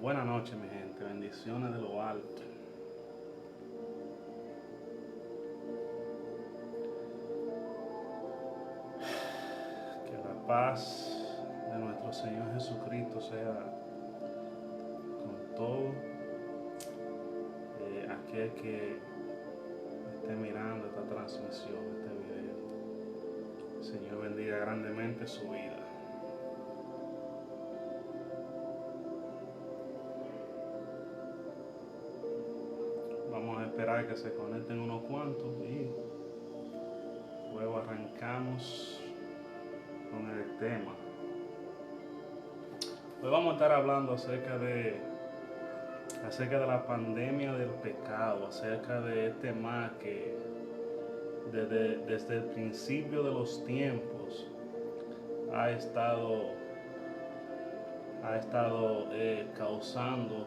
Buenas noches, mi gente. Bendiciones de lo alto. Que la paz de nuestro Señor Jesucristo sea con todo aquel que esté mirando esta transmisión, este video. El Señor bendiga grandemente su vida. Vamos a esperar que se conecten unos cuantos y luego arrancamos con el tema. Hoy vamos a estar hablando acerca de la pandemia del pecado, acerca de este mal que desde el principio de los tiempos ha estado causando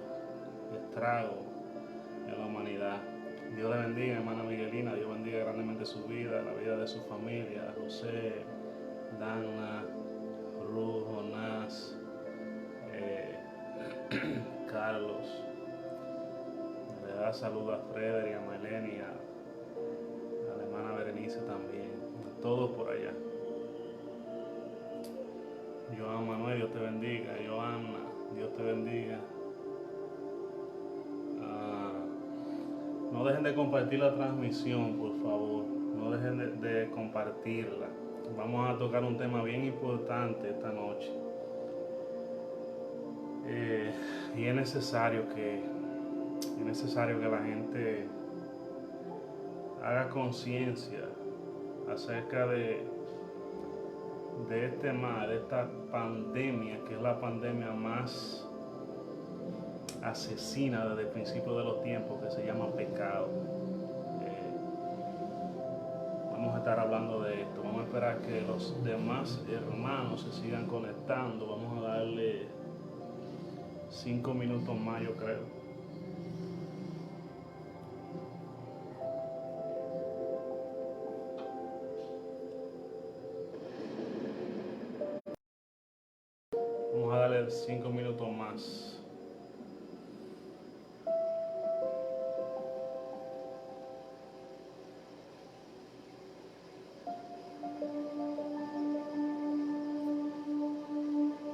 estrago en la humanidad. Dios le bendiga, hermana Miguelina. Dios bendiga grandemente su vida, la vida de su familia, José, Dana, Ruth, Jonás, Carlos. Le da salud a Frederick, a Melenia, a la hermana Berenice también, a todos por allá. Joan Manuel, Dios te bendiga. Johanna, Dios te bendiga. No dejen de compartir la transmisión, por favor. No dejen de compartirla. Vamos a tocar un tema bien importante esta noche. Y es necesario que la gente haga conciencia acerca de este mal, de esta pandemia, que es la pandemia más asesina desde el principio de los tiempos, que se llama pecado. Vamos a estar hablando de esto. Vamos a esperar que los demás hermanos se sigan conectando. Vamos a darle 5 minutos más, yo creo. Vamos a darle 5 minutos más.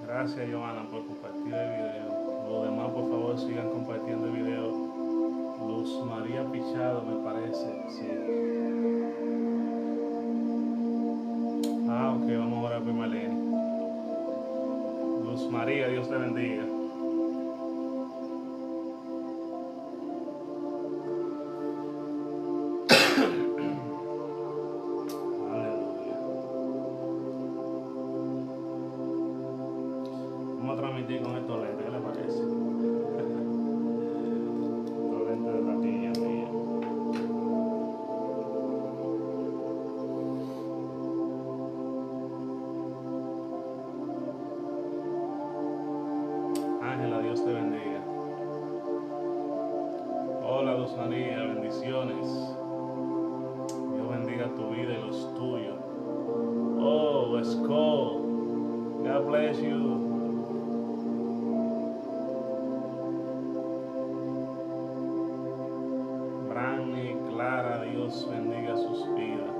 Gracias, Johanna, por compartir el video. Los demás, por favor, sigan compartiendo el video. Luz María Pichado, me parece, sí. Ok, vamos a orar por Maleni. Luz María, Dios te bendiga. Aleluya. Vamos a transmitir con estos lentes, ¿qué le parece? Estos lentes de la niña mía. Ángela, Dios te bendiga. Hola, Luz María, bendiciones. Dios bendiga tu vida y los tuyos. Oh, Skull, God bless you. Branny, Clara, Dios bendiga sus vidas.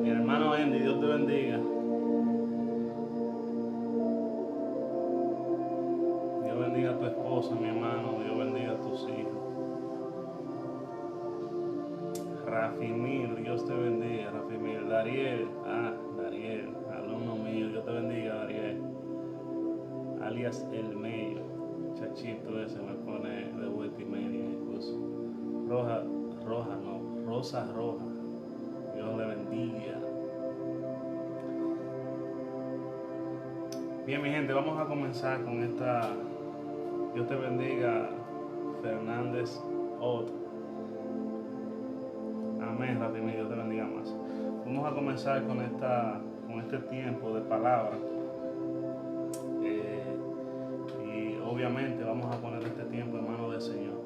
Mi hermano Andy, Dios te bendiga. Dios bendiga a tu esposa, mi hermano. Dios bendiga a tus hijos. Rafimir, Dios te bendiga. Rafimir, Dariel, Dariel, alumno mío, Dios te bendiga, Dariel. Alias El Medio, chachito ese me pone de vuelta y media incluso. Rosa Roja, Dios le bendiga. Bien, mi gente, vamos a comenzar con esta. Dios te bendiga, Fernández Ott. Amén, Rafi, Dios te bendiga más. Vamos a comenzar con este tiempo de palabra. Y obviamente vamos a poner este tiempo en manos del Señor.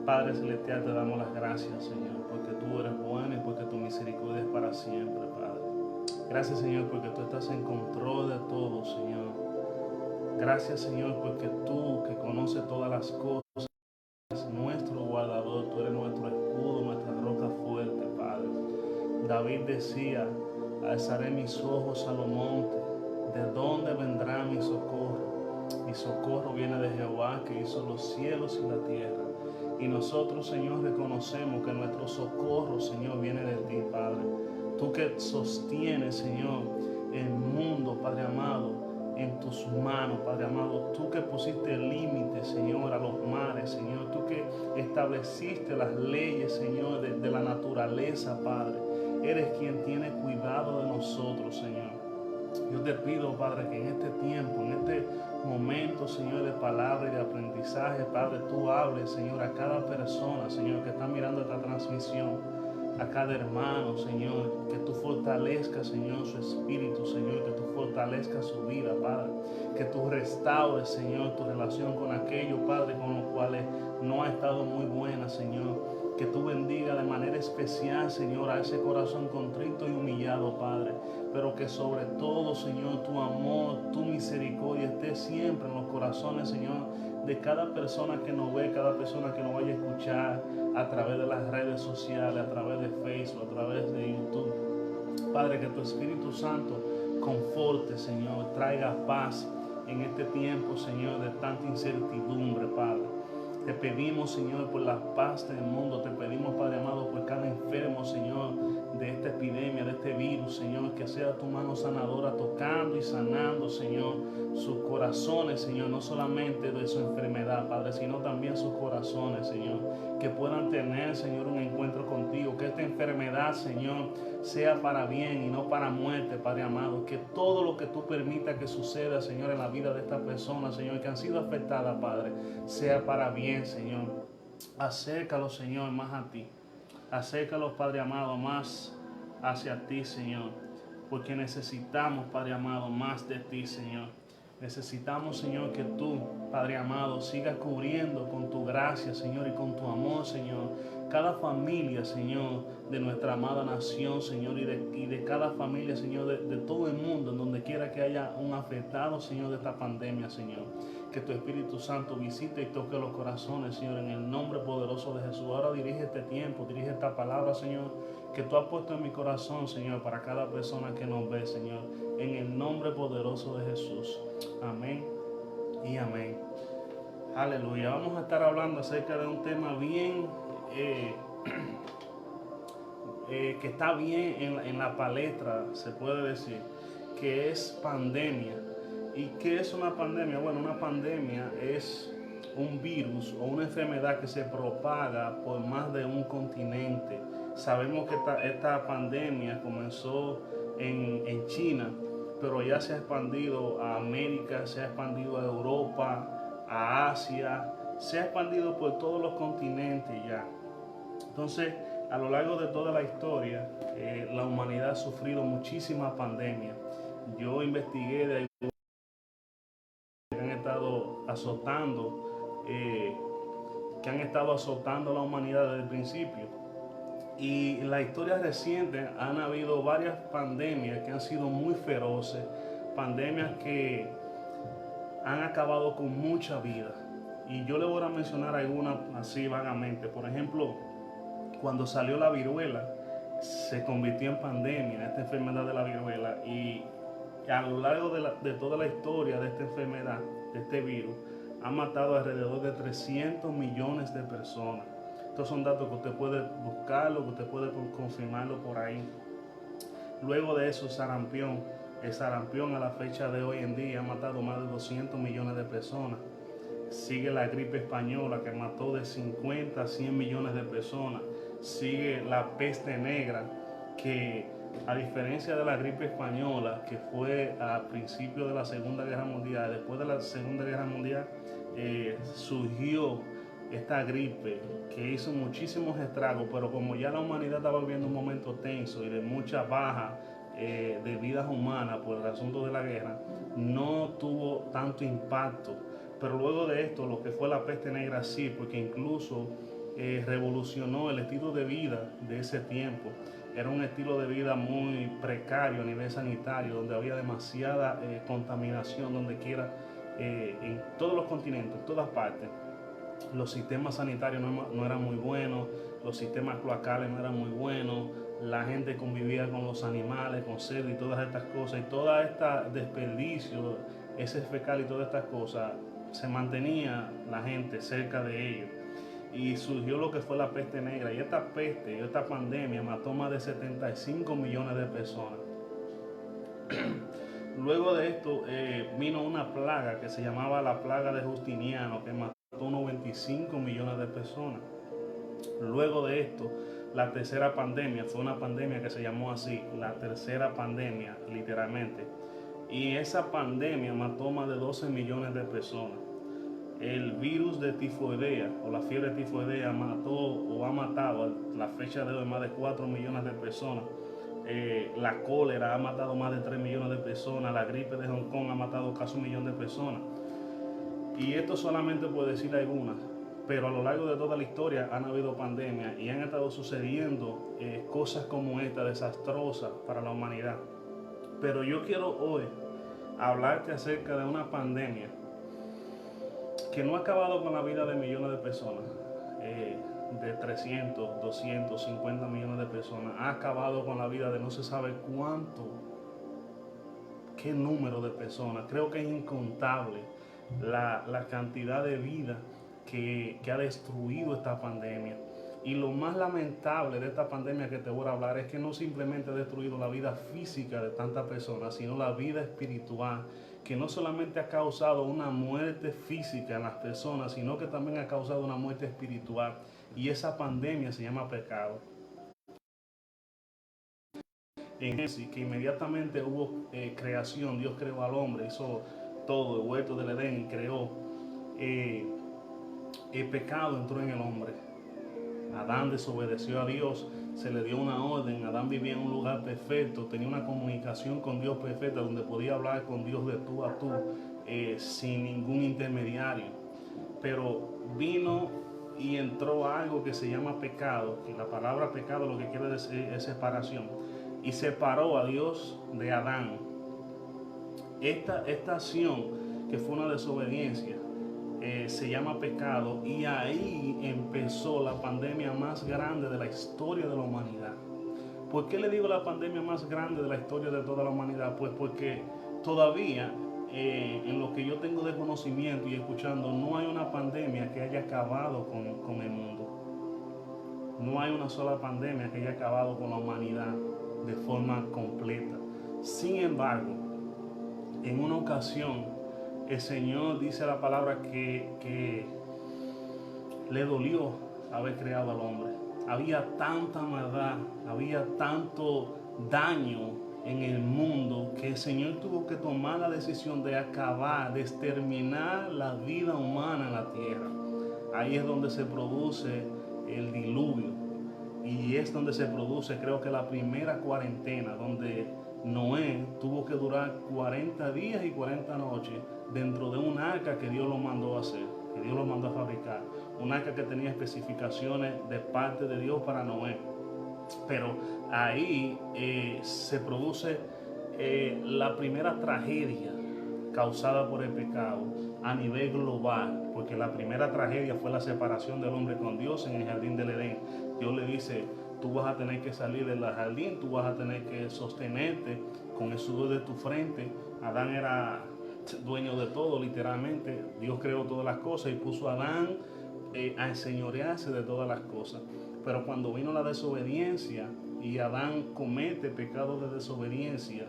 Padre Celestial, te damos las gracias, Señor, porque tú eres bueno y porque tu misericordia es para siempre, Padre. Gracias, Señor, porque tú estás en control de todo, Señor. Gracias, Señor, porque tú, que conoces todas las cosas, eres nuestro guardador, tú eres nuestro escudo, nuestra roca fuerte, Padre. David decía: alzaré mis ojos a los montes, ¿de dónde vendrá mi socorro? Mi socorro viene de Jehová, que hizo los cielos y la tierra. Y nosotros, Señor, reconocemos que nuestro socorro, Señor, viene de ti, Padre. Tú que sostienes, Señor, el mundo, Padre amado, en tus manos, Padre amado. Tú que pusiste límites, Señor, a los mares, Señor. Tú que estableciste las leyes, Señor, de la naturaleza, Padre. Eres quien tiene cuidado de nosotros, Señor. Yo te pido, Padre, que en este tiempo, en este momento, Señor, de palabra y de aprendizaje, Padre, tú hables, Señor, a cada persona, Señor, que está mirando esta transmisión, a cada hermano, Señor, que tú fortalezcas, Señor, su espíritu, Señor, que tú fortalezcas su vida, Padre, que tú restaures, Señor, tu relación con aquellos, Padre, con los cuales no ha estado muy buena, Señor. Que tú bendiga de manera especial, Señor, a ese corazón contrito y humillado, Padre. Pero que sobre todo, Señor, tu amor, tu misericordia esté siempre en los corazones, Señor, de cada persona que nos ve, cada persona que nos vaya a escuchar a través de las redes sociales, a través de Facebook, a través de YouTube. Padre, que tu Espíritu Santo conforte, Señor, traiga paz en este tiempo, Señor, de tanta incertidumbre, Padre. Te pedimos, Señor, por la paz del mundo. Te pedimos, Padre amado, por cada enfermo, Señor, de esta epidemia, de este virus, Señor, que sea tu mano sanadora tocando y sanando, Señor, sus corazones, Señor, no solamente de su enfermedad, Padre, sino también sus corazones, Señor, que puedan tener, Señor, un encuentro contigo, que esta enfermedad, Señor, sea para bien y no para muerte, Padre amado, que todo lo que tú permitas que suceda, Señor, en la vida de estas personas, Señor, que han sido afectadas, Padre, sea para bien, Señor. Acércalos, Señor, más a ti. Acércalos, Padre amado, más hacia ti, Señor. Porque necesitamos, Padre amado, más de ti, Señor. Necesitamos, Señor, que tú, Padre amado, sigas cubriendo con tu gracia, Señor, y con tu amor, Señor, cada familia, Señor, de nuestra amada nación, Señor, y de cada familia, Señor, de todo el mundo, en donde quiera que haya un afectado, Señor, de esta pandemia, Señor. Que tu Espíritu Santo visite y toque los corazones, Señor, en el nombre poderoso de Jesús. Ahora dirige este tiempo, dirige esta palabra, Señor, que tú has puesto en mi corazón, Señor, para cada persona que nos ve, Señor, en el nombre poderoso de Jesús. Amén y amén. Aleluya. Vamos a estar hablando acerca de un tema bien que está bien en la palestra, se puede decir, que es pandemia. ¿Y qué es una pandemia? Bueno, una pandemia es un virus o una enfermedad que se propaga por más de un continente. Sabemos que esta pandemia comenzó en China, pero ya se ha expandido a América, se ha expandido a Europa, a Asia, se ha expandido por todos los continentes ya. Entonces, a lo largo de toda la historia, la humanidad ha sufrido muchísimas pandemias. Yo investigué de que han estado azotando, a la humanidad desde el principio. Y en la historia reciente han habido varias pandemias que han sido muy feroces, pandemias que han acabado con mucha vida. Y yo le voy a mencionar algunas así vagamente. Por ejemplo, cuando salió la viruela, se convirtió en pandemia, esta enfermedad de la viruela, y a lo largo de toda la historia de esta enfermedad, de este virus, ha matado alrededor de 300 millones de personas. Estos son datos que usted puede buscarlo, que usted puede confirmarlo por ahí. Luego de eso, el sarampión a la fecha de hoy en día ha matado más de 200 millones de personas. Sigue la gripe española que mató de 50 a 100 millones de personas. Sigue la peste negra que A diferencia de la gripe española, que fue a principios de la Segunda Guerra Mundial, después de la Segunda Guerra Mundial surgió esta gripe que hizo muchísimos estragos, pero como ya la humanidad estaba viviendo un momento tenso y de mucha baja de vidas humanas por el asunto de la guerra, no tuvo tanto impacto. Pero luego de esto, lo que fue la peste negra sí, porque incluso revolucionó el estilo de vida de ese tiempo. Era un estilo de vida muy precario a nivel sanitario, donde había demasiada contaminación, donde quiera, en todos los continentes, en todas partes. Los sistemas sanitarios no eran muy buenos, los sistemas cloacales no eran muy buenos, la gente convivía con los animales, con cerdos y todas estas cosas, y todo este desperdicio, ese fecal y todas estas cosas, se mantenía la gente cerca de ellos. Y surgió lo que fue la peste negra, y esta peste, esta pandemia mató más de 75 millones de personas. Luego de esto vino una plaga que se llamaba la plaga de Justiniano, que mató unos 25 millones de personas. Luego de esto, la tercera pandemia fue una pandemia que se llamó así, la tercera pandemia, literalmente. Y esa pandemia mató más de 12 millones de personas. El virus de tifoidea o la fiebre tifoidea mató o ha matado a la fecha de hoy más de 4 millones de personas. La cólera ha matado más de 3 millones de personas. La gripe de Hong Kong ha matado casi 1 millón de personas. Y esto solamente puedo decir algunas, pero a lo largo de toda la historia han habido pandemias y han estado sucediendo cosas como esta, desastrosas para la humanidad. Pero yo quiero hoy hablarte acerca de una pandemia que no ha acabado con la vida de millones de personas, de 300, 250 millones de personas, ha acabado con la vida de no se sabe cuánto, qué número de personas. Creo que es incontable la cantidad de vida que ha destruido esta pandemia. Y lo más lamentable de esta pandemia que te voy a hablar es que no simplemente ha destruido la vida física de tantas personas, sino la vida espiritual, que no solamente ha causado una muerte física en las personas, sino que también ha causado una muerte espiritual. Y esa pandemia se llama pecado. En ese que inmediatamente hubo creación, Dios creó al hombre, hizo todo, el huerto del Edén y creó. eh, el pecado entró en el hombre. Adán desobedeció a Dios, se le dio una orden. Adán vivía en un lugar perfecto, tenía una comunicación con Dios perfecta, donde podía hablar con Dios de tú a tú, sin ningún intermediario. Pero vino y entró algo que se llama pecado, que la palabra pecado lo que quiere decir es separación, y separó a Dios de Adán. Esta acción, que fue una desobediencia, se llama pecado, y ahí empezó la pandemia más grande de la historia de la humanidad. ¿Por qué le digo la pandemia más grande de la historia de toda la humanidad? Pues porque todavía, en lo que yo tengo de conocimiento y escuchando, no hay una pandemia que haya acabado con el mundo. No hay una sola pandemia que haya acabado con la humanidad de forma completa. Sin embargo, en una ocasión, el Señor dice la palabra que le dolió haber creado al hombre. Había tanta maldad, había tanto daño en el mundo, que el Señor tuvo que tomar la decisión de acabar, de exterminar la vida humana en la tierra. Ahí es donde se produce el diluvio, y es donde se produce, creo que la primera cuarentena, donde Noé tuvo que durar 40 días y 40 noches dentro de un arca que Dios lo mandó a hacer, que Dios lo mandó a fabricar. Un arca que tenía especificaciones de parte de Dios para Noé. Pero ahí se produce la primera tragedia causada por el pecado a nivel global, porque la primera tragedia fue la separación del hombre con Dios en el jardín del Edén. Dios le dice: tú vas a tener que salir del jardín, tú vas a tener que sostenerte con el sudor de tu frente. Adán era dueño de todo, literalmente. Dios creó todas las cosas y puso a Adán a enseñorearse de todas las cosas. Pero cuando vino la desobediencia y Adán comete pecado de desobediencia,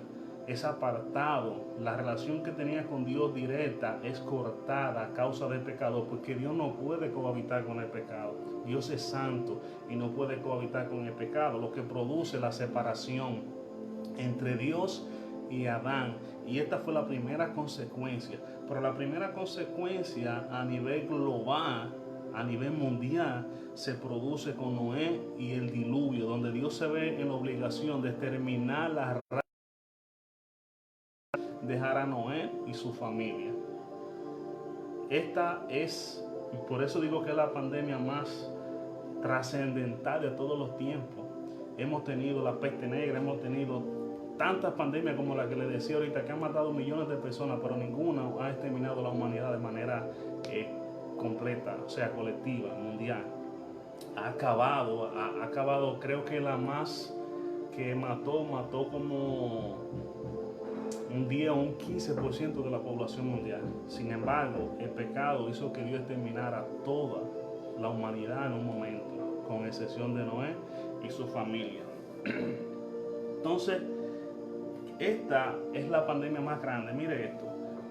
es apartado. La relación que tenía con Dios directa es cortada a causa del pecado, porque Dios no puede cohabitar con el pecado. Dios es santo y no puede cohabitar con el pecado, lo que produce la separación. entre Dios y Adán. Y esta fue la primera consecuencia. Pero la primera consecuencia a nivel global, a nivel mundial, se produce con Noé y el diluvio, donde Dios se ve en la obligación de exterminar la raza, dejar a Noé y su familia. Esta es, por eso digo que es la pandemia más trascendental de todos los tiempos. Hemos tenido la peste negra, hemos tenido tantas pandemias como la que les decía ahorita, que han matado millones de personas, pero ninguna ha exterminado la humanidad de manera completa, o sea, colectiva, mundial. Ha acabado, creo que la más que mató como un día un 15% de la población mundial. Sin embargo, el pecado hizo que Dios exterminara toda la humanidad en un momento, con excepción de Noé y su familia. Entonces, esta es la pandemia más grande. Mire esto.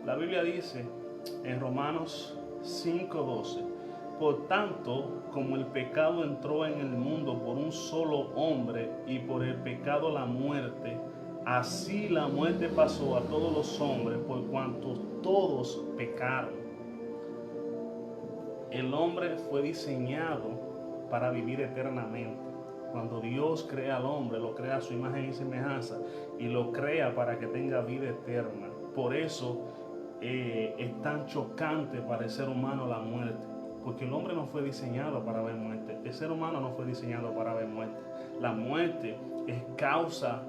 La Biblia dice en Romanos 5:12, por tanto, como el pecado entró en el mundo por un solo hombre y por el pecado la muerte, así la muerte pasó a todos los hombres por cuanto todos pecaron. El hombre fue diseñado para vivir eternamente. Cuando Dios crea al hombre, lo crea a su imagen y semejanza y lo crea para que tenga vida eterna. Por eso es tan chocante para el ser humano la muerte, porque el hombre no fue diseñado para ver muerte, el ser humano no fue diseñado para ver muerte. La muerte es causa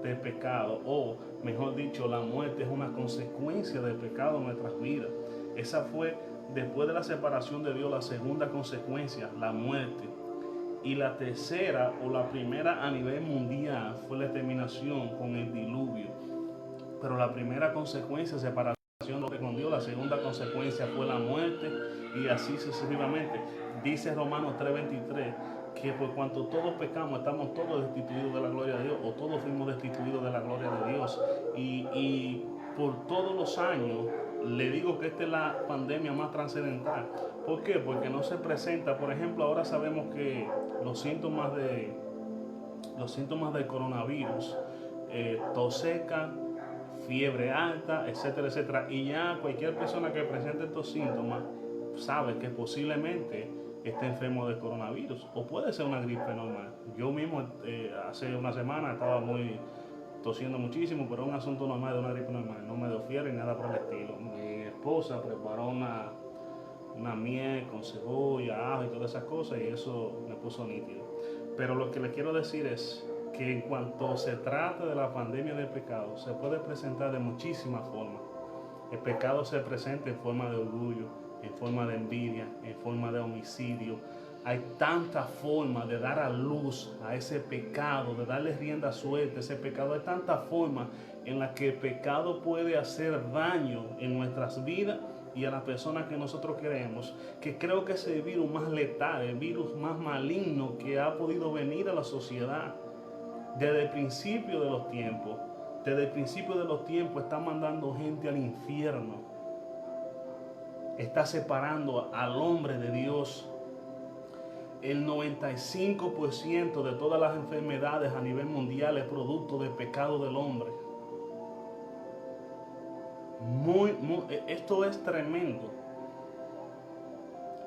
del pecado, o mejor dicho, la muerte es una consecuencia del pecado en nuestras vidas. Esa fue, después de la separación de Dios, la segunda consecuencia, la muerte. Y la tercera o la primera a nivel mundial fue la exterminación con el diluvio. Pero la primera consecuencia, separación con Dios, la segunda consecuencia fue la muerte, y así sucesivamente. Dice Romanos 3:23 que por cuanto todos pecamos, estamos todos destituidos de la gloria de Dios, o todos fuimos destituidos de la gloria de Dios. Y por todos los años le digo que esta es la pandemia más trascendental. ¿Por qué? Porque no se presenta, por ejemplo, ahora sabemos que los síntomas del coronavirus, tos seca, fiebre alta, etcétera, etcétera. Y ya cualquier persona que presente estos síntomas sabe que posiblemente esté enfermo de coronavirus, o puede ser una gripe normal. Yo mismo hace una semana estaba tosiendo muchísimo, pero es un asunto normal de una gripe normal. No me dio fiebre ni nada por el estilo. Mi esposa preparó una miel con cebolla, ajo y todas esas cosas, y eso me puso nítido. Pero lo que les quiero decir es que en cuanto se trata de la pandemia del pecado, se puede presentar de muchísimas formas. El pecado se presenta en forma de orgullo, en forma de envidia, en forma de homicidio. Hay tantas formas de dar a luz a ese pecado, de darle rienda suelta a ese pecado. Hay tantas formas en las que el pecado puede hacer daño en nuestras vidas y a las personas que nosotros queremos, que creo que es el virus más letal, el virus más maligno que ha podido venir a la sociedad desde el principio de los tiempos. Desde el principio de los tiempos está mandando gente al infierno, está separando al hombre de Dios. El 95% de todas las enfermedades a nivel mundial es producto del pecado del hombre. Esto es tremendo.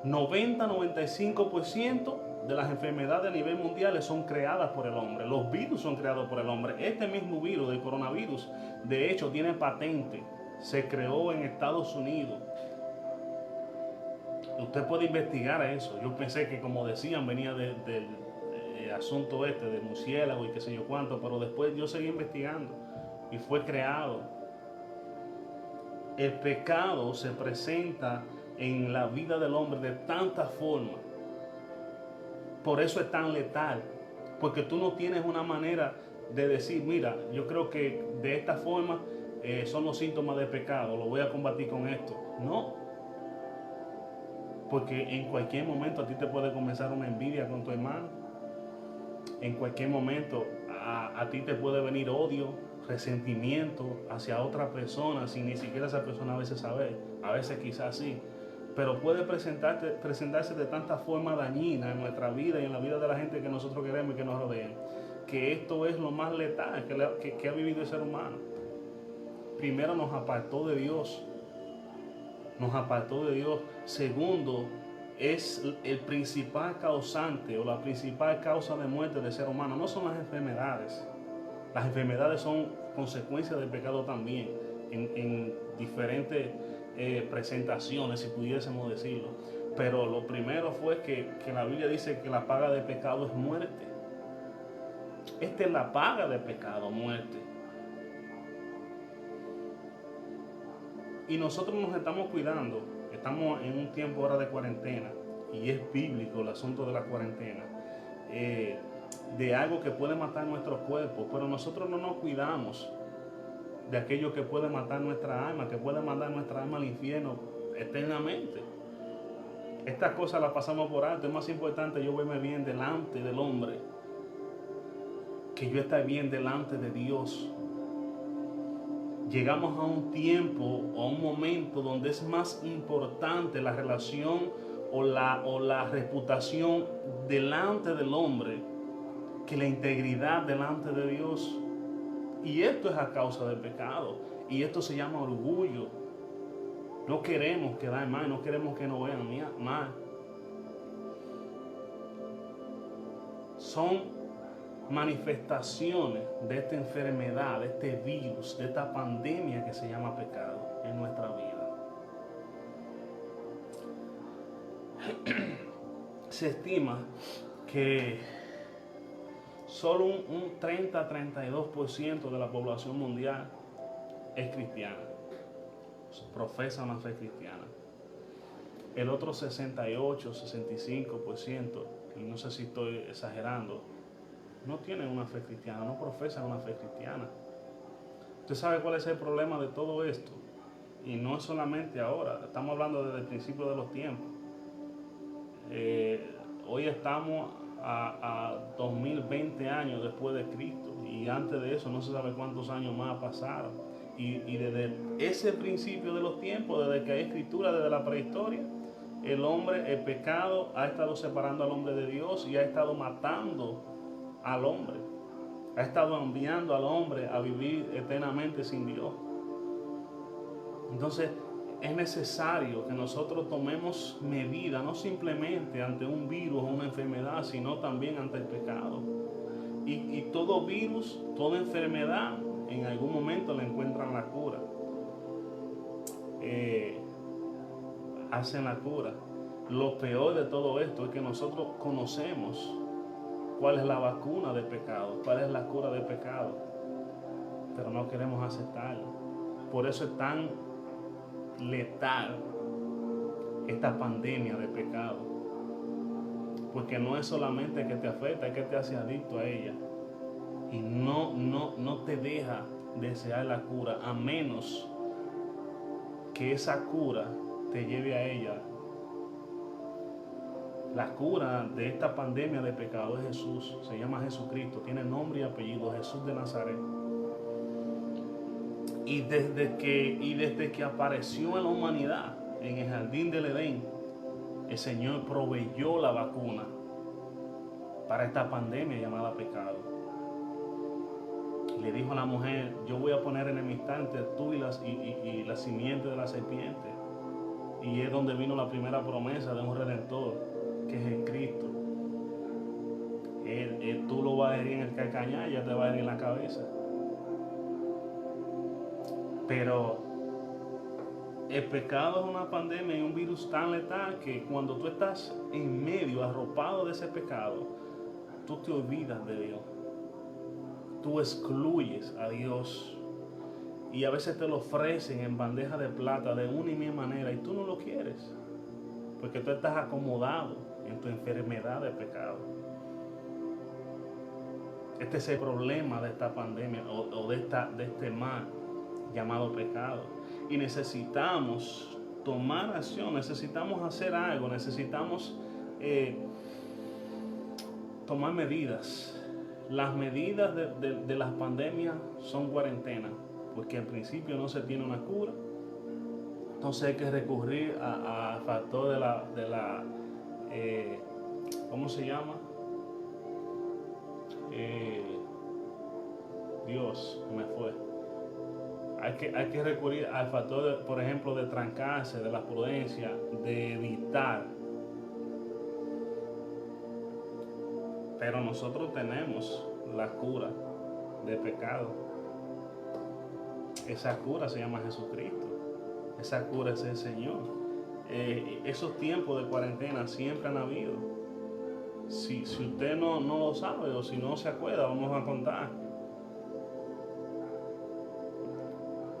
90-95% de las enfermedades a nivel mundial son creadas por el hombre. Los virus son creados por el hombre. Este mismo virus, del coronavirus, de hecho tiene patente. Se creó en Estados Unidos. Usted puede investigar eso. Yo pensé que, como decían, venía del asunto de murciélago y qué sé yo cuánto, pero después yo seguí investigando y fue creado. El pecado se presenta en la vida del hombre de tantas formas. Por eso es tan letal, porque tú no tienes una manera de decir, mira, yo creo que de esta forma son los síntomas del pecado, lo voy a combatir con esto. No, porque en cualquier momento a ti te puede comenzar una envidia con tu hermano. En cualquier momento a ti te puede venir odio, resentimiento hacia otra persona, sin ni siquiera esa persona a veces saber, a veces quizás sí. Pero puede presentarse de tantas formas dañinas en nuestra vida y en la vida de la gente que nosotros queremos y que nos rodean. que esto es lo más letal que ha vivido el ser humano. Primero nos apartó de Dios. Nos apartó de Dios. Segundo, es el principal causante o la principal causa de muerte del ser humano. No son las enfermedades. Las enfermedades son consecuencias del pecado también, en diferentes presentaciones, si pudiésemos decirlo. Pero lo primero fue que la Biblia dice que la paga del pecado es muerte. Esta es la paga del pecado, muerte. Y nosotros nos estamos cuidando. Estamos en un tiempo ahora de cuarentena. Y es bíblico el asunto de la cuarentena. De algo que puede matar nuestro cuerpo. Pero nosotros no nos cuidamos de aquello que puede matar nuestra alma. Que puede mandar nuestra alma al infierno eternamente. Estas cosas las pasamos por alto. Es más importante yo verme bien delante del hombre que yo estar bien delante de Dios. Llegamos a un tiempo o a un momento donde es más importante la relación o la reputación delante del hombre que la integridad delante de Dios. Y esto es a causa del pecado. Y esto se llama orgullo. No queremos quedar mal, no queremos que nos vean mal. Son manifestaciones de esta enfermedad, de este virus, de esta pandemia que se llama pecado en nuestra vida. Se estima que solo un 30-32% de la población mundial es cristiana, profesa una fe cristiana. El otro 68-65%, y no sé si estoy exagerando, no tienen una fe cristiana, no profesan una fe cristiana. ¿Usted sabe cuál es el problema de todo esto? Y no es solamente ahora, estamos hablando desde el principio de los tiempos. Hoy estamos a 2020 años después de Cristo, y antes de eso no se sabe cuántos años más pasaron. Y desde ese principio de los tiempos, desde que hay escritura, desde la prehistoria, el pecado ha estado separando al hombre de Dios y ha estado matando al hombre. Ha estado enviando al hombre a vivir eternamente sin Dios. Entonces es necesario que nosotros tomemos medidas, no simplemente ante un virus o una enfermedad, sino también ante el pecado. Y todo virus, toda enfermedad, en algún momento le encuentran la cura. Hacen la cura. Lo peor de todo esto es que nosotros conocemos cuál es la vacuna del pecado, cuál es la cura del pecado, pero no queremos aceptarlo. Por eso es tan letal esta pandemia de pecado, porque no es solamente que te afecta, es que te hace adicto a ella y no te deja desear la cura, a menos que esa cura te lleve a ella. La cura de esta pandemia de pecado es Jesús, se llama Jesucristo, tiene nombre y apellido, Jesús de Nazaret. Y desde que apareció en la humanidad, en el jardín del Edén, el Señor proveyó la vacuna para esta pandemia llamada pecado. Y le dijo a la mujer: yo voy a poner enemistad entre tú y la simiente de la serpiente. Y es donde vino la primera promesa de un Redentor, que es el Cristo. Tú lo vas a herir en el calcañar, ya te va a herir en la cabeza. Pero el pecado es una pandemia y un virus tan letal que cuando tú estás en medio, arropado de ese pecado, tú te olvidas de Dios. Tú excluyes a Dios. Y a veces te lo ofrecen en bandeja de plata de una y mil manera y tú no lo quieres. Porque tú estás acomodado en tu enfermedad de pecado. Este es el problema de esta pandemia o de este mal llamado pecado. Y necesitamos tomar acción, necesitamos hacer algo, necesitamos tomar medidas. Las medidas de las pandemias son cuarentena, porque al principio no se tiene una cura. Entonces hay que recurrir al factor de la ¿cómo se llama? Dios, me fue. Hay que recurrir al factor, por ejemplo, de trancarse, de la prudencia, de evitar. Pero nosotros tenemos la cura de pecado. Esa cura se llama Jesucristo. Esa cura es el Señor. Esos tiempos de cuarentena siempre han habido. Si usted no lo sabe o si no se acuerda, vamos a contar.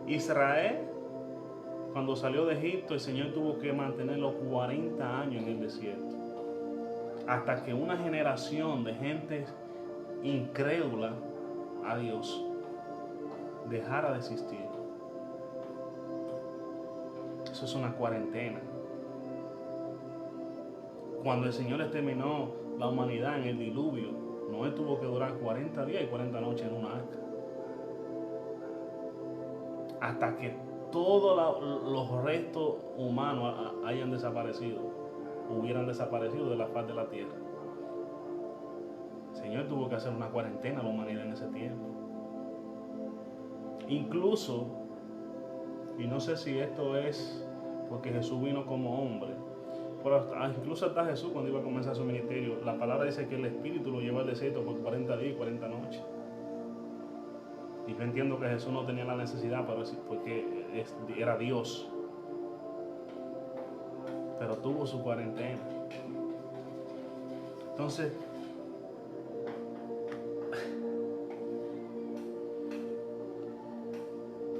Israel, cuando salió de Egipto, el Señor tuvo que mantenerlo 40 años en el desierto. Hasta que una generación de gente incrédula a Dios dejara de existir. Eso es una cuarentena. Cuando el Señor exterminó la humanidad en el diluvio, Noé tuvo que durar 40 días y 40 noches en una arca. Hasta que todos los restos humanos hayan desaparecido, hubieran desaparecido de la faz de la tierra. El Señor tuvo que hacer una cuarentena a la humanidad en ese tiempo. Incluso, y no sé si esto es porque Jesús vino como hombre, pero incluso hasta Jesús cuando iba a comenzar su ministerio, la palabra dice que el Espíritu lo llevó al desierto por 40 días y 40 noches. Y yo entiendo que Jesús no tenía la necesidad, porque era Dios. Pero tuvo su cuarentena. Entonces,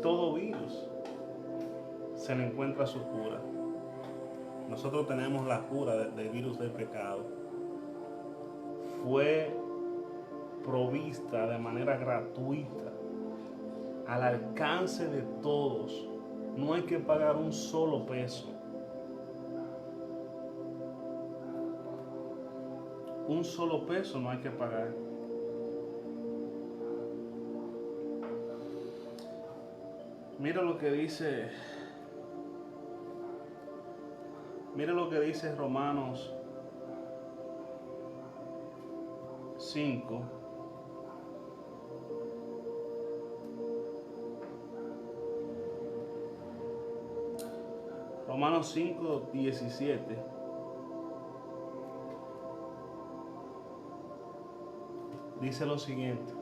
todo virus se le encuentra su cura. Nosotros tenemos la cura del virus del pecado. Fue provista de manera gratuita, al alcance de todos. No hay que pagar un solo peso. Un solo peso no hay que pagar. Mira lo que dice Romanos 5. Romanos 5, 17. Dice lo siguiente: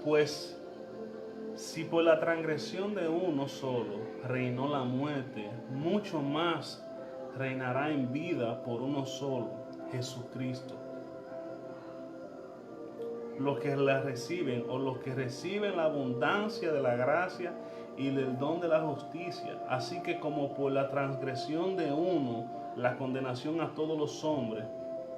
pues si por la transgresión de uno solo reinó la muerte, mucho más reinará en vida por uno solo, Jesucristo. Los que la reciben, o los que reciben la abundancia de la gracia y del don de la justicia. Así que como por la transgresión de uno, la condenación a todos los hombres,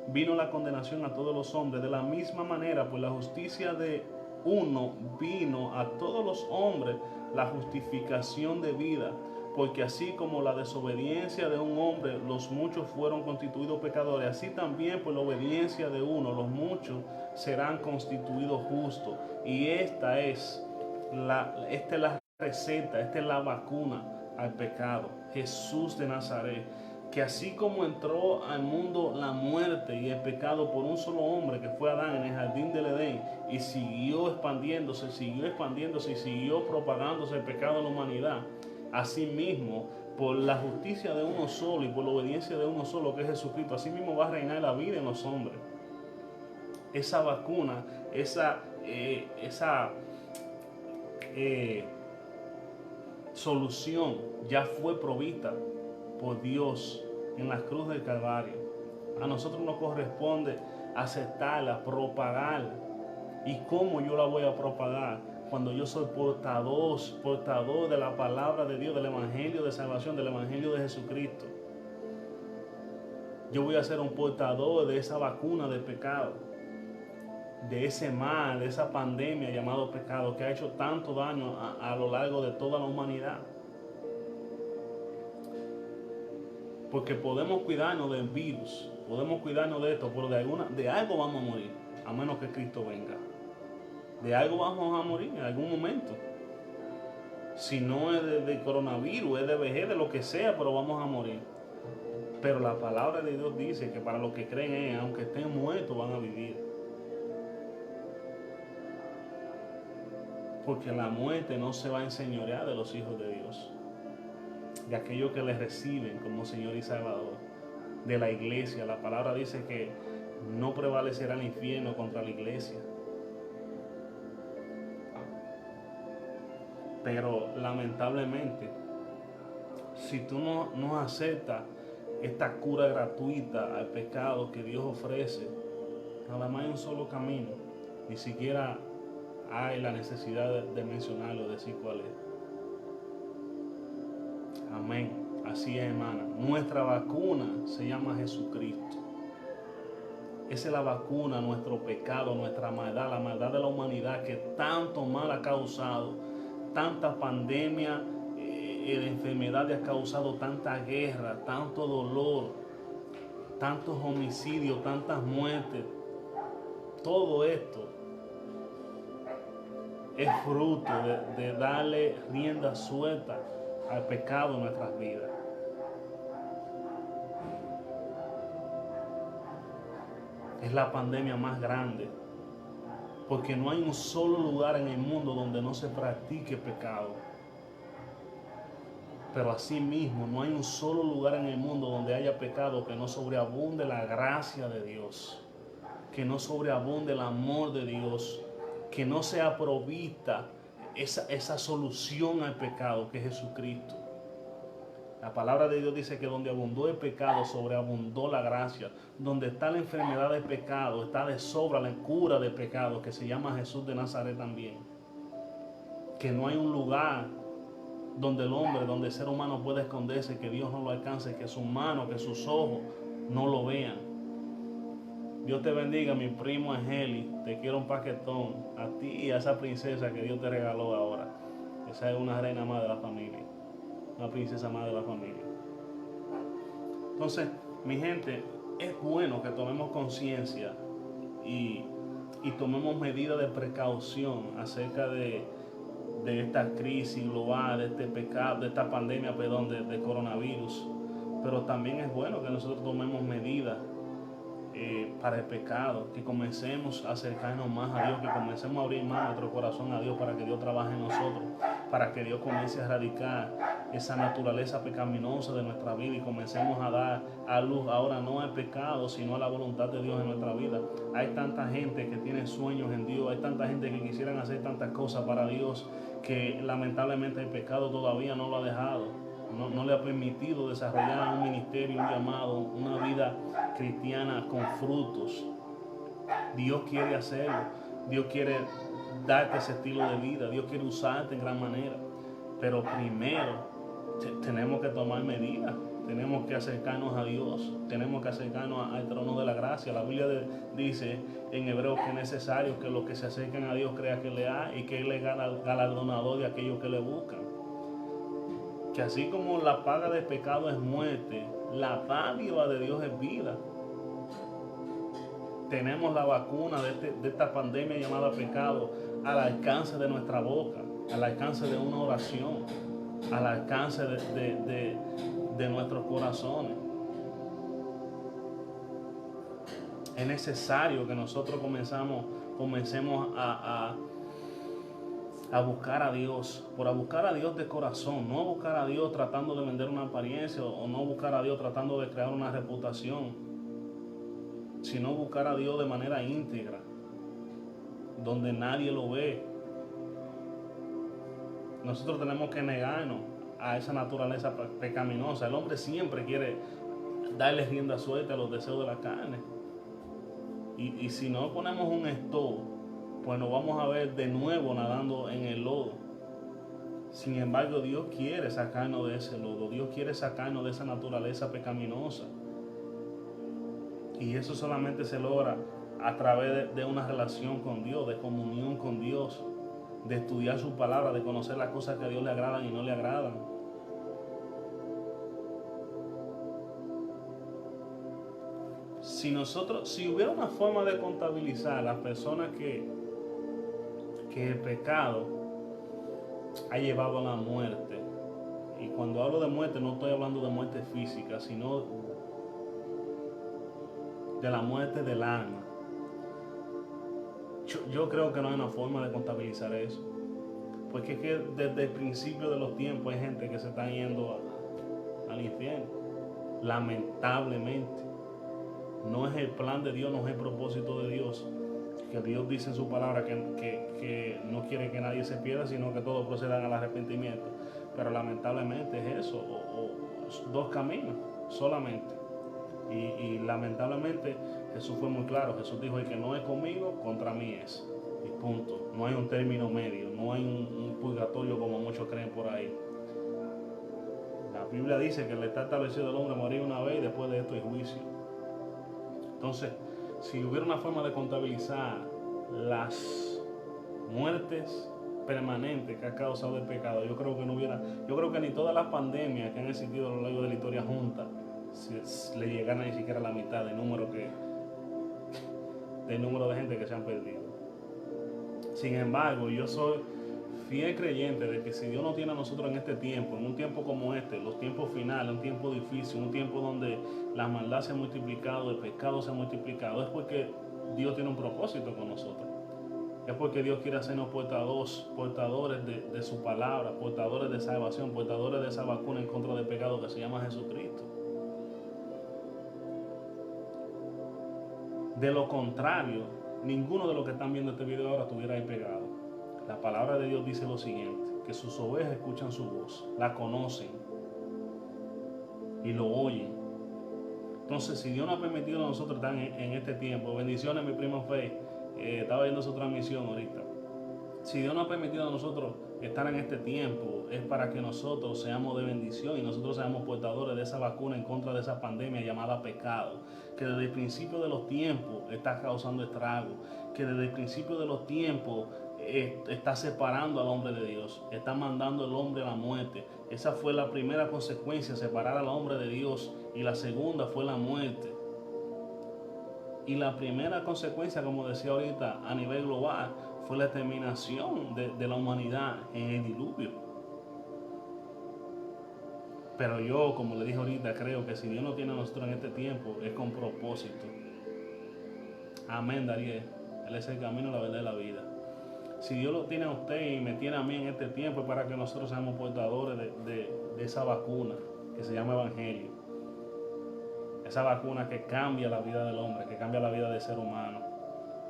vino la condenación a todos los hombres, de la misma manera por la justicia de uno vino a todos los hombres la justificación de vida, porque así como la desobediencia de un hombre los muchos fueron constituidos pecadores, así también por la obediencia de uno los muchos serán constituidos justos. Y esta es la receta, esta es la vacuna al pecado, Jesús de Nazaret, que así como entró al mundo la muerte y el pecado por un solo hombre, que fue Adán, en el jardín del Edén, y siguió expandiéndose y siguió propagándose el pecado en la humanidad, asimismo por la justicia de uno solo y por la obediencia de uno solo, que es Jesucristo, asimismo va a reinar la vida en los hombres. Esa vacuna, esa solución ya fue provista por Dios en la cruz del Calvario. A nosotros nos corresponde aceptarla, propagarla. ¿Y cómo yo la voy a propagar? Cuando yo soy portador de la palabra de Dios, del evangelio de salvación, del evangelio de Jesucristo. Yo voy a ser un portador de esa vacuna del pecado, de ese mal, de esa pandemia llamado pecado, que ha hecho tanto daño a lo largo de toda la humanidad. Porque podemos cuidarnos del virus, podemos cuidarnos de esto, pero de algo vamos a morir, a menos que Cristo venga. De algo vamos a morir en algún momento. Si no es de coronavirus, es de vejez, de lo que sea, pero vamos a morir. Pero la palabra de Dios dice que para los que creen en Él, aunque estén muertos, van a vivir. Porque la muerte no se va a enseñorear de los hijos de Dios, de aquellos que les reciben como Señor y Salvador, de la iglesia. La palabra dice que no prevalecerá el infierno contra la iglesia. Pero lamentablemente, si tú no aceptas esta cura gratuita al pecado que Dios ofrece, nada más hay un solo camino. Ni siquiera hay la necesidad de mencionarlo, decir cuál es. Amén. Así es, hermana. Nuestra vacuna se llama Jesucristo. Esa es la vacuna a nuestro pecado, nuestra maldad, la maldad de la humanidad que tanto mal ha causado, tanta pandemia de enfermedades ha causado, tanta guerra, tanto dolor, tantos homicidios, tantas muertes. Todo esto es fruto de darle rienda suelta al pecado en nuestras vidas. Es la pandemia más grande, porque no hay un solo lugar en el mundo donde no se practique pecado. Pero asimismo, no hay un solo lugar en el mundo donde haya pecado que no sobreabunde la gracia de Dios, que no sobreabunde el amor de Dios, que no sea provista esa solución al pecado que es Jesucristo. La palabra de Dios dice que donde abundó el pecado, sobreabundó la gracia. Donde está la enfermedad del pecado, está de sobra la cura del pecado, que se llama Jesús de Nazaret también. Que no hay un lugar donde el hombre, donde el ser humano pueda esconderse, que Dios no lo alcance, que sus manos, que sus ojos no lo vean. Dios te bendiga, mi primo Angeli, te quiero un paquetón, a ti y a esa princesa que Dios te regaló ahora. Esa es una reina más de la familia, una princesa más de la familia. Entonces, mi gente, es bueno que tomemos conciencia y tomemos medidas de precaución acerca de esta crisis global, de este pecado, de esta pandemia, de coronavirus. Pero también es bueno que nosotros tomemos medidas para el pecado, que comencemos a acercarnos más a Dios, que comencemos a abrir más nuestro corazón a Dios para que Dios trabaje en nosotros, para que Dios comience a erradicar esa naturaleza pecaminosa de nuestra vida y comencemos a dar a luz ahora no al pecado, sino a la voluntad de Dios en nuestra vida. Hay tanta gente que tiene sueños en Dios, hay tanta gente que quisieran hacer tantas cosas para Dios, que lamentablemente el pecado todavía no lo ha dejado. No le ha permitido desarrollar un ministerio, un llamado, una vida cristiana con frutos. Dios quiere hacerlo. Dios quiere darte ese estilo de vida. Dios quiere usarte en gran manera. Pero primero tenemos que tomar medidas. Tenemos que acercarnos a Dios. Tenemos que acercarnos al trono de la gracia. La Biblia dice en Hebreos que es necesario que los que se acercan a Dios crean que le hay y que Él es galardonador de aquellos que le buscan. Que así como la paga del pecado es muerte, la dádiva de Dios es vida. Tenemos la vacuna de esta pandemia llamada pecado al alcance de nuestra boca, al alcance de una oración, al alcance de nuestros corazones. Es necesario que nosotros comencemos a buscar a Dios, por a buscar a Dios de corazón, no a buscar a Dios tratando de vender una apariencia o no buscar a Dios tratando de crear una reputación, sino buscar a Dios de manera íntegra, donde nadie lo ve. Nosotros tenemos que negarnos a esa naturaleza pecaminosa. El hombre siempre quiere darle rienda suelta a los deseos de la carne. Y si no ponemos un stop, pues nos vamos a ver de nuevo nadando en el lodo. Sin embargo, Dios quiere sacarnos de ese lodo. Dios quiere sacarnos de esa naturaleza pecaminosa. Y eso solamente se logra a través de una relación con Dios, de comunión con Dios, de estudiar su palabra, de conocer las cosas que a Dios le agradan y no le agradan. Si hubiera una forma de contabilizar las personas que el pecado ha llevado a la muerte, y cuando hablo de muerte no estoy hablando de muerte física, sino de la muerte del alma. Yo creo que no hay una forma de contabilizar eso. Porque es que desde el principio de los tiempos hay gente que se está yendo al infierno. Lamentablemente. No es el plan de Dios, no es el propósito de Dios. Que Dios dice en su palabra que no quiere que nadie se pierda, sino que todos procedan al arrepentimiento. Pero lamentablemente es eso, o dos caminos solamente. Y lamentablemente Jesús fue muy claro. Jesús dijo: el que no es conmigo, contra mí es. Y punto. No hay un término medio, no hay un purgatorio como muchos creen por ahí. La Biblia dice que le está establecido el hombre morir una vez y después de esto hay juicio. Entonces, si hubiera una forma de contabilizar las muertes permanentes que ha causado el pecado, yo creo que ni todas las pandemias que han existido a lo largo de la historia juntas le llegaran ni siquiera a la mitad del número de gente que se han perdido. Sin embargo, yo soy fiel creyente de que si Dios nos tiene a nosotros en este tiempo, en un tiempo como este, los tiempos finales, un tiempo difícil, un tiempo donde la maldad se ha multiplicado, el pecado se ha multiplicado, es porque Dios tiene un propósito con nosotros. Es porque Dios quiere hacernos portadores de su palabra, portadores de salvación, portadores de esa vacuna en contra del pecado que se llama Jesucristo. De lo contrario, ninguno de los que están viendo este video ahora estuviera ahí pegado. La palabra de Dios dice lo siguiente: que sus ovejas escuchan su voz, la conocen y lo oyen. Entonces, si Dios nos ha permitido a nosotros estar en este tiempo, bendiciones mi primo Fe, estaba viendo su transmisión ahorita. Si Dios nos ha permitido a nosotros estar en este tiempo, es para que nosotros seamos de bendición y nosotros seamos portadores de esa vacuna en contra de esa pandemia llamada pecado, que desde el principio de los tiempos está causando estragos, que desde el principio de los tiempos está separando al hombre de Dios, está mandando al hombre a la muerte. Esa fue la primera consecuencia, separar al hombre de Dios, y la segunda fue la muerte. Y la primera consecuencia, como decía ahorita, a nivel global, fue la exterminación de la humanidad en el diluvio. Pero yo, como le dije ahorita, creo que si Dios nos tiene a nosotros en este tiempo, es con propósito. Amén, Dariel. Él es el camino, la verdad y la vida. Si Dios lo tiene a usted y me tiene a mí en este tiempo, es para que nosotros seamos portadores de esa vacuna que se llama Evangelio. Esa vacuna que cambia la vida del hombre, que cambia la vida del ser humano.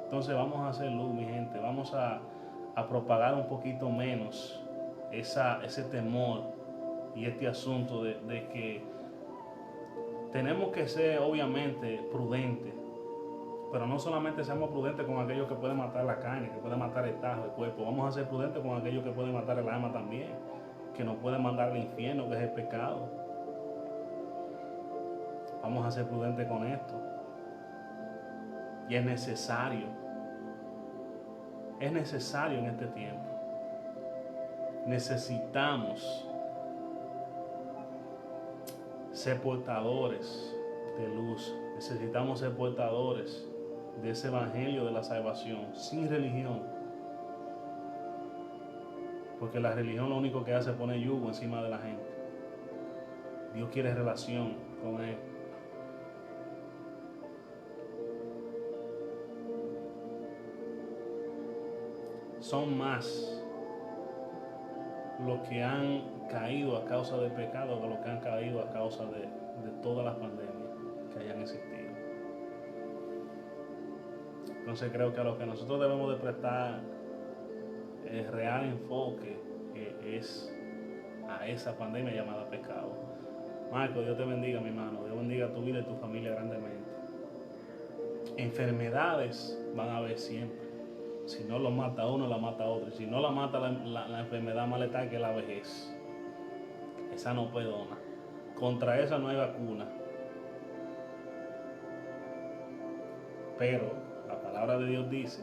Entonces vamos a hacer luz, mi gente. Vamos a propagar un poquito menos ese temor y este asunto de que tenemos que ser obviamente prudentes. Pero no solamente seamos prudentes con aquello que puede matar la carne, que puede matar el tajo, el cuerpo. Vamos a ser prudentes con aquello que puede matar el alma también, que nos puede mandar al infierno, que es el pecado. Vamos a ser prudentes con esto. Y es necesario en este tiempo. Necesitamos ser portadores de luz. Necesitamos ser portadores de ese evangelio de la salvación, sin religión. Porque la religión lo único que hace es poner yugo encima de la gente. Dios quiere relación con Él. Son más los que han caído a causa del pecado que los que han caído a causa de todas las pandemias que hayan existido. Entonces creo que a lo que nosotros debemos de prestar el real enfoque es a esa pandemia llamada pecado. Marco, Dios te bendiga, mi hermano. Dios bendiga tu vida y tu familia grandemente. Enfermedades van a haber siempre. Si no lo mata uno, la mata otro. Si no la mata la enfermedad más letal, que es la vejez. Esa no perdona. Contra esa no hay vacuna. Pero la palabra de Dios dice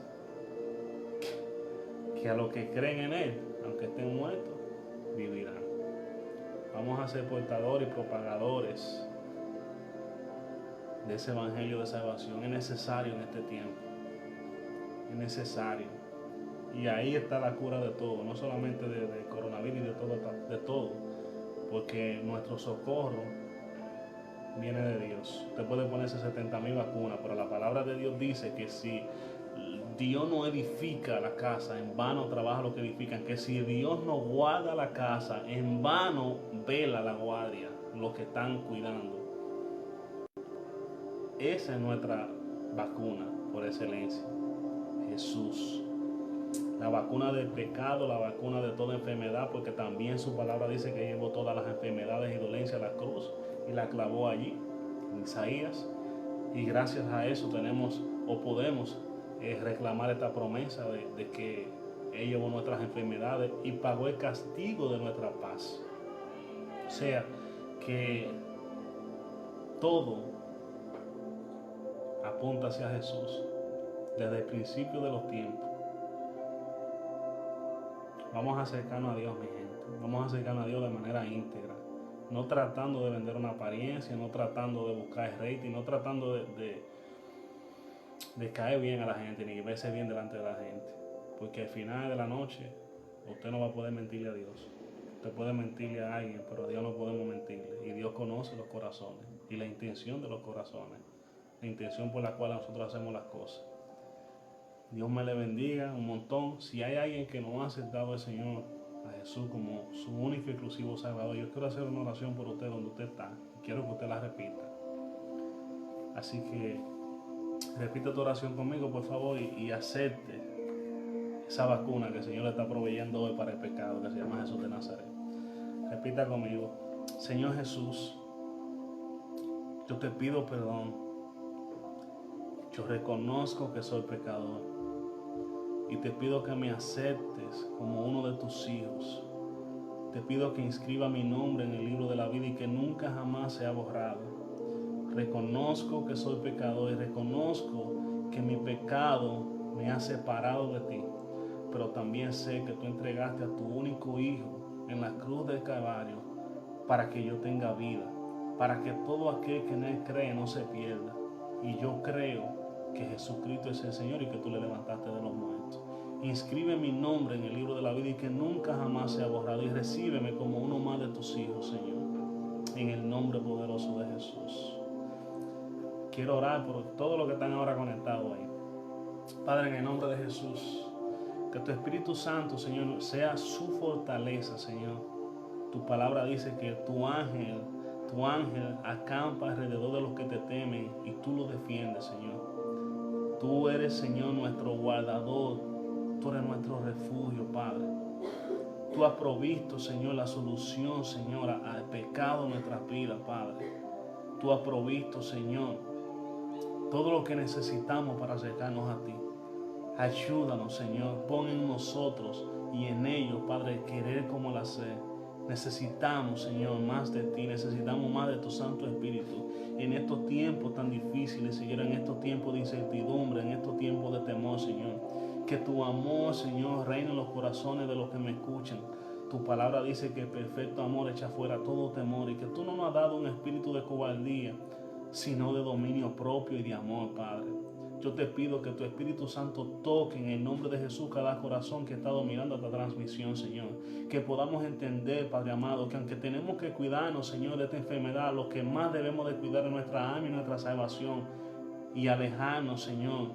que a los que creen en Él, aunque estén muertos, vivirán. Vamos a ser portadores y propagadores de ese evangelio de salvación. Es necesario en este tiempo. Es necesario. Y ahí está la cura de todo, no solamente de coronavirus y de todo. Porque nuestro socorro viene de Dios. Usted puede ponerse 70,000 vacunas, pero la palabra de Dios dice que si Dios no edifica la casa, en vano trabaja los que edifican. Que si Dios no guarda la casa, en vano vela la guardia, los que están cuidando. Esa es nuestra vacuna por excelencia, Jesús. La vacuna del pecado, la vacuna de toda enfermedad, porque también su palabra dice que llevó todas las enfermedades y dolencias a la cruz y la clavó allí, en Isaías. Y gracias a eso tenemos o podemos reclamar esta promesa de que Él llevó nuestras enfermedades y pagó el castigo de nuestra paz. O sea, que todo apunta hacia Jesús desde el principio de los tiempos. Vamos a acercarnos a Dios, mi gente. Vamos a acercarnos a Dios de manera íntegra. No tratando de vender una apariencia, no tratando de buscar rating, no tratando de caer bien a la gente, ni verse bien delante de la gente. Porque al final de la noche, usted no va a poder mentirle a Dios. Usted puede mentirle a alguien, pero a Dios no podemos mentirle. Y Dios conoce los corazones y la intención de los corazones. La intención por la cual nosotros hacemos las cosas. Dios me le bendiga un montón. Si hay alguien que no ha aceptado al Señor, a Jesús como su único y exclusivo Salvador, yo quiero hacer una oración por usted donde usted está. Quiero que usted la repita. Así que repita tu oración conmigo, por favor, y acepte esa vacuna que el Señor le está proveyendo hoy para el pecado, que se llama Jesús de Nazaret. Repita conmigo: Señor Jesús, yo te pido perdón. Yo reconozco que soy pecador y te pido que me aceptes como uno de tus hijos. Te pido que inscriba mi nombre en el libro de la vida y que nunca jamás sea borrado. Reconozco que soy pecador y reconozco que mi pecado me ha separado de ti, pero también sé que tú entregaste a tu único hijo en la cruz del Calvario para que yo tenga vida, para que todo aquel que en él cree no se pierda. Y yo creo que Jesucristo es el Señor y que tú le levantaste de los muertos. Inscribe mi nombre en el libro de la vida y que nunca jamás sea borrado, y recíbeme como uno más de tus hijos, Señor, en el nombre poderoso de Jesús. Quiero orar por todos los que están ahora conectados ahí. Padre, en el nombre de Jesús, que tu Espíritu Santo, Señor, sea su fortaleza, Señor. Tu palabra dice que tu ángel acampa alrededor de los que te temen y tú los defiendes, Señor. Tú eres, Señor, nuestro guardador. Tú eres nuestro refugio, Padre. Tú has provisto, Señor, la solución, Señor, al pecado en nuestras vidas, Padre. Tú has provisto, Señor, todo lo que necesitamos para acercarnos a ti. Ayúdanos, Señor. Pon en nosotros y en ellos, Padre, el querer como el hacer. Necesitamos, Señor, más de ti. Necesitamos más de tu Santo Espíritu. En estos tiempos tan difíciles, Señor, en estos tiempos de incertidumbre, en estos tiempos de temor, Señor. Que tu amor, Señor, reine en los corazones de los que me escuchan. Tu palabra dice que el perfecto amor echa fuera todo temor y que tú no nos has dado un espíritu de cobardía, sino de dominio propio y de amor, Padre. Yo te pido que tu Espíritu Santo toque en el nombre de Jesús cada corazón que está dominando esta transmisión, Señor. Que podamos entender, Padre amado, que aunque tenemos que cuidarnos, Señor, de esta enfermedad, lo que más debemos de cuidar es nuestra alma y nuestra salvación. Y alejarnos, Señor,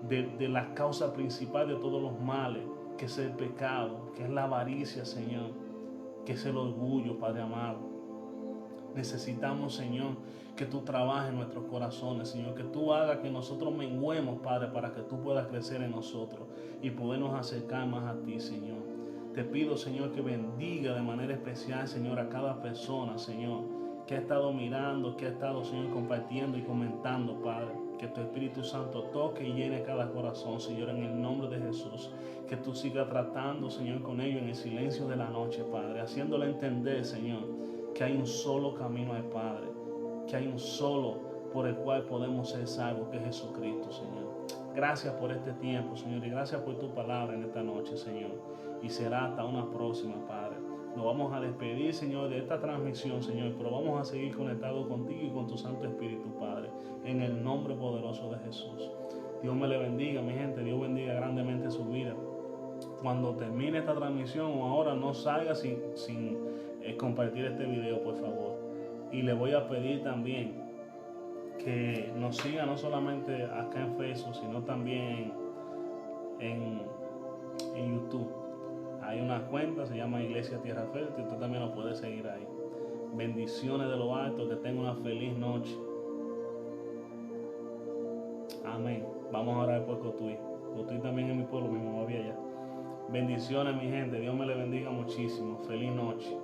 de la causa principal de todos los males, que es el pecado, que es la avaricia, Señor, que es el orgullo, Padre amado. Necesitamos, Señor, que tú trabajes en nuestros corazones, Señor, que tú hagas que nosotros menguemos, Padre, para que tú puedas crecer en nosotros y podernos acercar más a ti, Señor. Te pido, Señor, que bendiga de manera especial, Señor, a cada persona, Señor, que ha estado mirando, que ha estado, Señor, compartiendo y comentando, Padre. Que tu Espíritu Santo toque y llene cada corazón, Señor, en el nombre de Jesús. Que tú sigas tratando, Señor, con ellos en el silencio de la noche, Padre, haciéndole entender, Señor, que hay un solo camino al Padre, que hay un solo por el cual podemos ser salvos, que es Jesucristo, Señor. Gracias por este tiempo, Señor, y gracias por tu palabra en esta noche, Señor. Y será hasta una próxima, Padre. Nos vamos a despedir, Señor, de esta transmisión, Señor, pero vamos a seguir conectados contigo y con tu Santo Espíritu, Padre, en el nombre poderoso de Jesús. Dios me le bendiga, mi gente. Dios bendiga grandemente su vida. Cuando termine esta transmisión o ahora, no salga sin compartir este video, por favor. Y le voy a pedir también que nos siga no solamente acá en Facebook, sino también en, en YouTube. Hay una cuenta, se llama Iglesia Tierra Fértil, usted también lo puede seguir ahí. Bendiciones de lo alto, que tenga una feliz noche. Amén. Vamos a orar por Cotuí. Cotuí también es mi pueblo, mi mamá vive allá. Bendiciones, mi gente. Dios me le bendiga muchísimo. Feliz noche.